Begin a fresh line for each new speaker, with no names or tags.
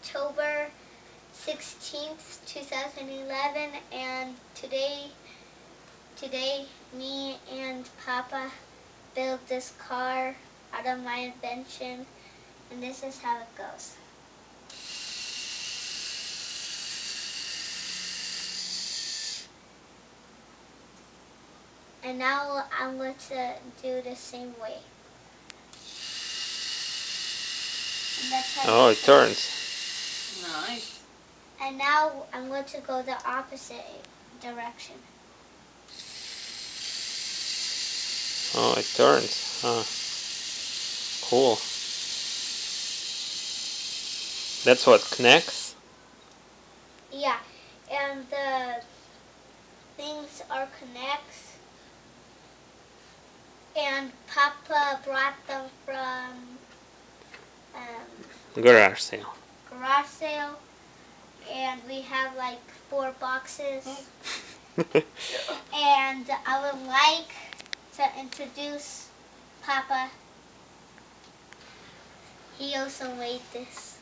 October 16th, 2011, and today me and Papa built this car out of my invention, and this is how it goes. And now I'm going to do the same way. And that's how
it turns.
Nice.
And now I'm going to go the opposite direction.
Oh, it turns. Cool. That's what, Knex?
Yeah, and the things are Knex. And Papa brought them from
Garage sale.
garage sale. And we have like 4 boxes. And I would like to introduce Papa. He also made this.